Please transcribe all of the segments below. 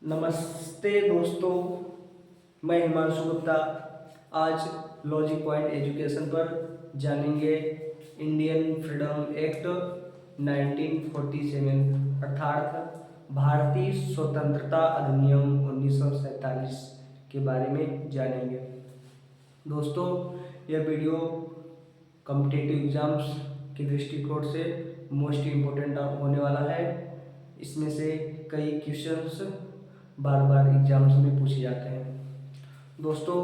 नमस्ते दोस्तों, मैं हिमांशु गुप्ता। आज लॉजिक पॉइंट एजुकेशन पर जानेंगे इंडियन फ्रीडम एक्ट 1947 अर्थात भारतीय स्वतंत्रता अधिनियम 1947 के बारे में जानेंगे। दोस्तों, यह वीडियो कॉम्पिटिटिव एग्जाम्स के दृष्टिकोण से मोस्ट इम्पोर्टेंट होने वाला है। इसमें से कई क्वेश्चंस बार बार एग्जाम्स में पूछे जाते हैं। दोस्तों,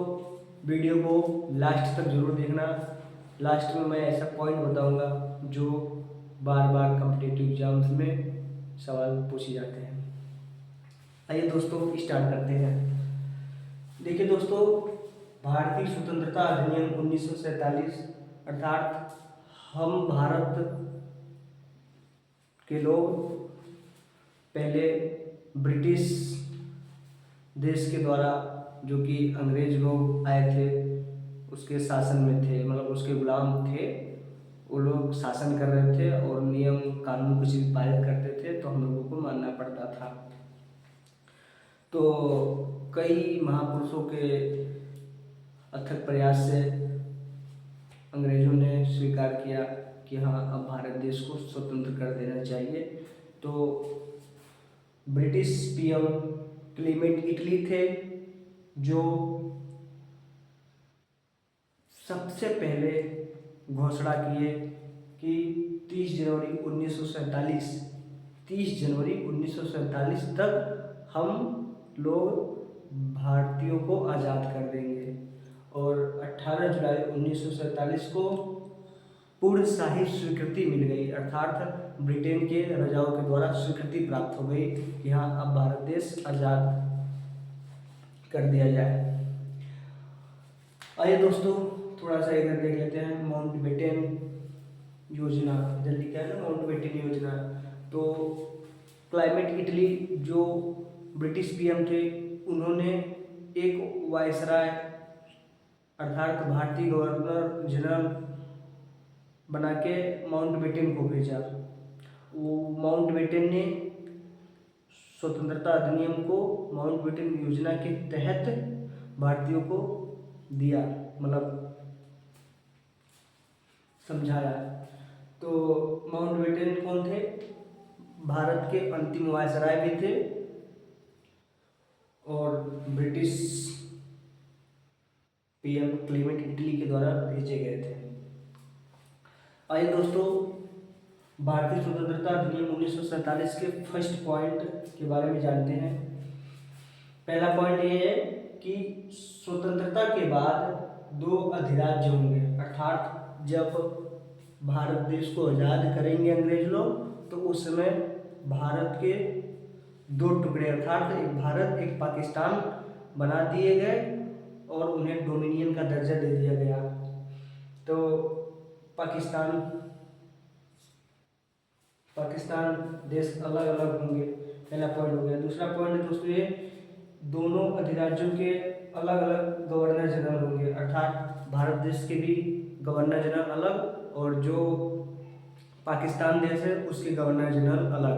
वीडियो को लास्ट तक जरूर देखना। लास्ट में मैं ऐसा पॉइंट बताऊंगा जो बार बार कॉम्पिटिटिव एग्जाम्स में सवाल पूछे जाते हैं। आइए दोस्तों, स्टार्ट करते हैं। देखिए दोस्तों, भारतीय स्वतंत्रता अधिनियम 1947 अर्थात हम भारत के लोग पहले ब्रिटिश देश के द्वारा, जो कि अंग्रेज लोग आए थे, उसके शासन में थे, मतलब उसके गुलाम थे। वो लोग शासन कर रहे थे और नियम कानून कुछ भी पारित करते थे तो हम लोगों को मानना पड़ता था। तो कई महापुरुषों के अथक प्रयास से अंग्रेजों ने स्वीकार किया कि हाँ, अब भारत देश को स्वतंत्र कर देना चाहिए। तो ब्रिटिश पीएम क्लीमेंट इटली थे, जो सबसे पहले घोषणा किए कि 30 जनवरी 1947 तक हम लोग भारतीयों को आज़ाद कर देंगे। और 18 जुलाई 1947 को पूर्ण शाही स्वीकृति मिल गई, अर्थात ब्रिटेन के राजाओं के द्वारा स्वीकृति प्राप्त हो गई कि हाँ, अब भारत देश आज़ाद कर दिया जाए। आइए दोस्तों, थोड़ा सा इधर देख लेते हैं। माउंटबेटन योजना, जल्दी क्या है ना, माउंटबेटन योजना। तो क्लाइमेट इटली, जो ब्रिटिश पीएम थे, उन्होंने एक वायसराय अर्थात भारतीय गवर्नर जनरल बना के माउंटबेटन को भेजा। वो माउंटबेटन ने स्वतंत्रता अधिनियम को माउंटबेटन योजना के तहत भारतीयों को दिया, मतलब समझाया। तो माउंटबेटन कौन थे? भारत के अंतिम वायसराय भी थे और ब्रिटिश पीएम क्लीमेंट इटली के द्वारा भेजे गए थे। आइए दोस्तों, भारतीय स्वतंत्रता अधिनियम 1947 के फर्स्ट पॉइंट के बारे में जानते हैं। पहला पॉइंट ये है कि स्वतंत्रता के बाद 2 अधिराज्य होंगे, अर्थात जब भारत देश को आज़ाद करेंगे अंग्रेज लोग, तो उस समय भारत के 2 टुकड़े अर्थात एक भारत एक पाकिस्तान बना दिए गए और उन्हें डोमिनियन का दर्जा दे दिया गया। तो पाकिस्तान देश अलग अलग होंगे, पहला पॉइंट हो गया। दूसरा पॉइंट दोस्तों, ये दोनों अधिराज्यों के अलग अलग गवर्नर जनरल होंगे, अर्थात भारत देश के भी गवर्नर जनरल अलग और जो पाकिस्तान देश है उसके गवर्नर जनरल अलग।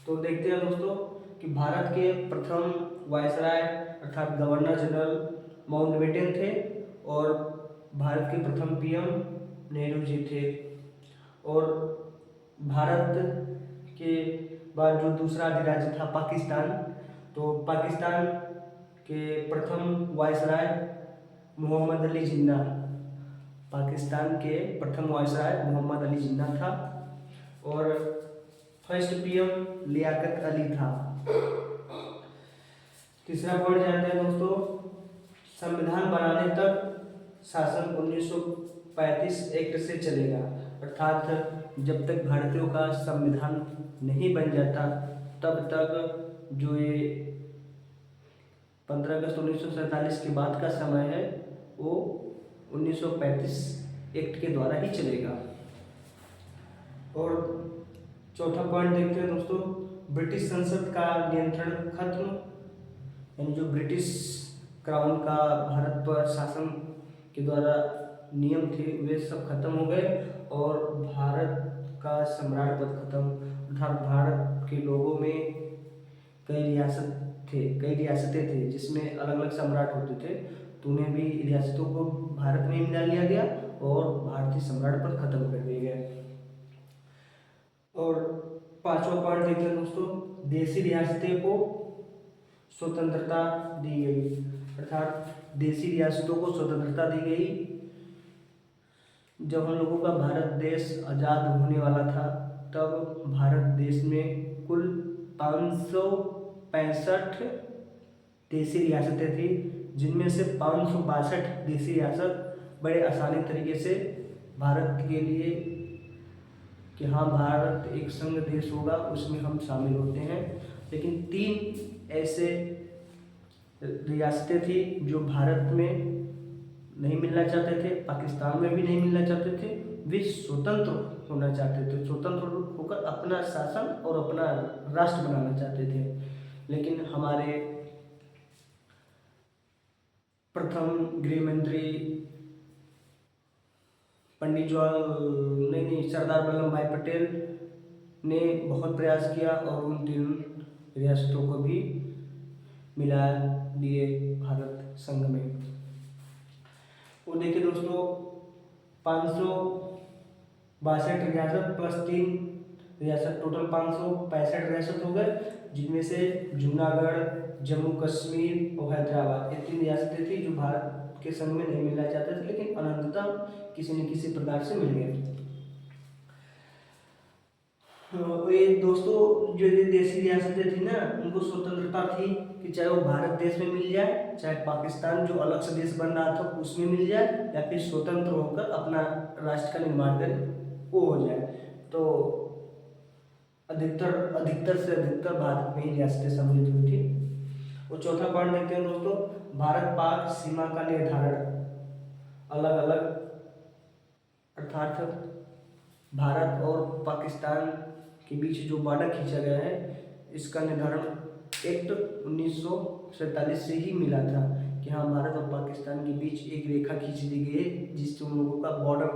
तो देखते हैं दोस्तों कि भारत के प्रथम वायसराय अर्थात गवर्नर जनरल माउंटबेटन थे और भारत के प्रथम पीएम नेहरू जी थे। और भारत के बाद जो दूसरा अधिराज्य था पाकिस्तान, तो पाकिस्तान के प्रथम वायसराय मोहम्मद अली जिन्ना, पाकिस्तान के प्रथम वायसराय मोहम्मद अली जिन्ना था और फर्स्ट पीएम लियाकत अली था। तीसरा पॉइंट जानते हैं दोस्तों, संविधान बनाने तक शासन 1935 एक्ट से चलेगा, अर्थात जब तक भारतीयों का संविधान नहीं बन जाता तब तक जो ये 15 अगस्त 1947 के बाद का समय है वो 1935 एक्ट के द्वारा ही चलेगा। और चौथा पॉइंट देखते हैं दोस्तों, ब्रिटिश संसद का नियंत्रण खत्म, यानी जो ब्रिटिश क्राउन का भारत पर शासन के द्वारा नियम थे वे सब खत्म हो गए और भारत का सम्राट पद खत्म, अर्थात भारत के लोगों में कई रियासतें थे जिसमें अलग अलग सम्राट होते थे, तो उन्हें भी रियासतों को भारत में मिला लिया गया और भारतीय सम्राट पर खत्म कर दिया गया। और 5वां पॉइंट देखते हैं दोस्तों, देसी रियासतें को स्वतंत्रता दी गई, अर्थात देसी रियासतों को स्वतंत्रता दी गई। जब हम लोगों का भारत देश आज़ाद होने वाला था तब भारत देश में कुल 565 देसी रियासतें थी, जिनमें से 562 देसी रियासत बड़े आसानी तरीके से भारत के लिए कि हाँ भारत एक संघ देश होगा उसमें हम शामिल होते हैं। लेकिन 3 ऐसे रियासतें थी जो भारत में नहीं मिलना चाहते थे, पाकिस्तान में भी नहीं मिलना चाहते थे, वे स्वतंत्र होना चाहते थे, स्वतंत्र होकर अपना शासन और अपना राष्ट्र बनाना चाहते थे। लेकिन हमारे प्रथम गृह मंत्री सरदार वल्लभ भाई पटेल ने बहुत प्रयास किया और उन 3 रियासतों को भी मिला दिए भारत संघ में। वो देखिए दोस्तों, 562 रियासत प्लस 3 रियासत, टोटल 565 रियासत हो गए, जिनमें से जूनागढ़, जम्मू कश्मीर और हैदराबाद ये 3 रियासतें थी जो भारत के संघ में नहीं मिलना चाहते थे, लेकिन अनंततः किसी न किसी प्रकार से मिल गए। ये दोस्तों जो ये देसी रियासतें थी ना, उनको स्वतंत्रता थी कि चाहे वो भारत देश में मिल जाए, चाहे पाकिस्तान जो अलग से देश बन रहा था उसमें मिल जाए, या फिर स्वतंत्र होकर अपना राष्ट्र का निर्माण कर वो हो जाए। तो अधिकतर से अधिकतर भारत में ही रियासतें सम्मिलित हुई थी। और चौथा पॉइंट देखते हैं दोस्तों, भारत पाक सीमा का निर्धारण अलग अलग, अर्थात भारत और पाकिस्तान के बीच जो बॉर्डर खींचा गया है इसका निर्धारण एक्ट 1947 से ही मिला था कि हाँ भारत और पाकिस्तान के बीच एक रेखा खींच दी गई है जिससे उन लोगों का बॉर्डर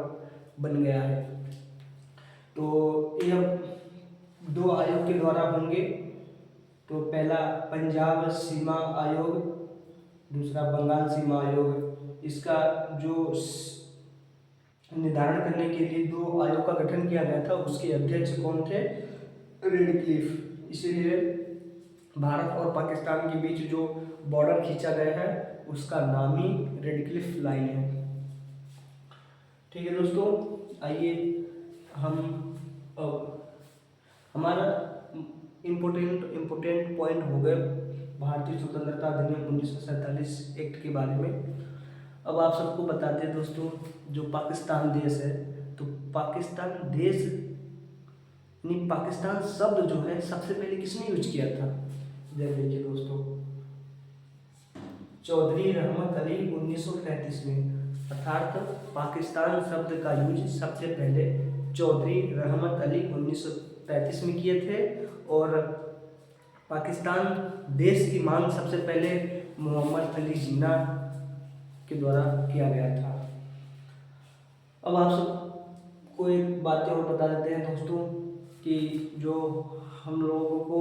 बन गया है। तो यह 2 आयोग के द्वारा होंगे। तो पहला पंजाब सीमा आयोग, दूसरा बंगाल सीमा आयोग। इसका जो निर्धारण करने के लिए 2 आयोग का गठन किया गया था, उसके अध्यक्ष कौन थे? रेडक्लिफ। इसीलिए भारत और पाकिस्तान के बीच जो बॉर्डर खींचा गया है उसका नाम ही रेडक्लिफ लाइन है। ठीक है दोस्तों, आइए हम हमारा इम्पोर्टेंट पॉइंट हो गए भारतीय स्वतंत्रता अधिनियम 1947 एक्ट के बारे में। अब आप सबको बताते हैं दोस्तों, जो पाकिस्तान देश है, तो पाकिस्तान देश यानी पाकिस्तान शब्द जो है सबसे पहले किसने यूज किया था? देखिए दोस्तों, चौधरी रहमत अली 1935 में, अर्थात पाकिस्तान शब्द का यूज सबसे पहले चौधरी रहमत अली 1935 में किए थे। और पाकिस्तान देश की मांग सबसे पहले मोहम्मद अली जिन्ना के द्वारा किया गया था। अब आप सबको एक बात और बता देते हैं दोस्तों कि जो हम लोगों को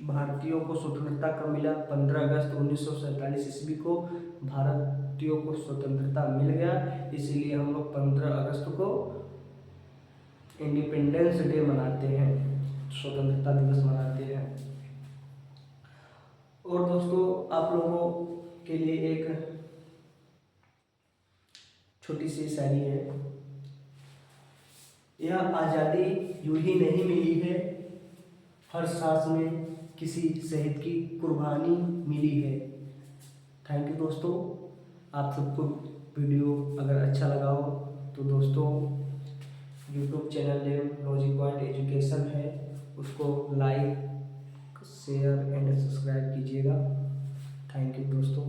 भारतीयों को स्वतंत्रता कब मिला? 15 अगस्त 1947 ईस्वी को भारतीयों को स्वतंत्रता मिल गया। इसीलिए हम लोग 15 अगस्त को इंडिपेंडेंस डे मनाते हैं, स्वतंत्रता दिवस मनाते हैं। और दोस्तों आप लोगों के लिए एक छोटी सी शायरी है। यह आज़ादी यूं ही नहीं मिली है, हर सांस में किसी शहीद की कुर्बानी मिली है। थैंक यू दोस्तों। आप सबको वीडियो अगर अच्छा लगा हो तो दोस्तों YouTube channel name logic point education है, उसको लाइक शेयर एंड सब्सक्राइब कीजिएगा। थैंक यू दोस्तों।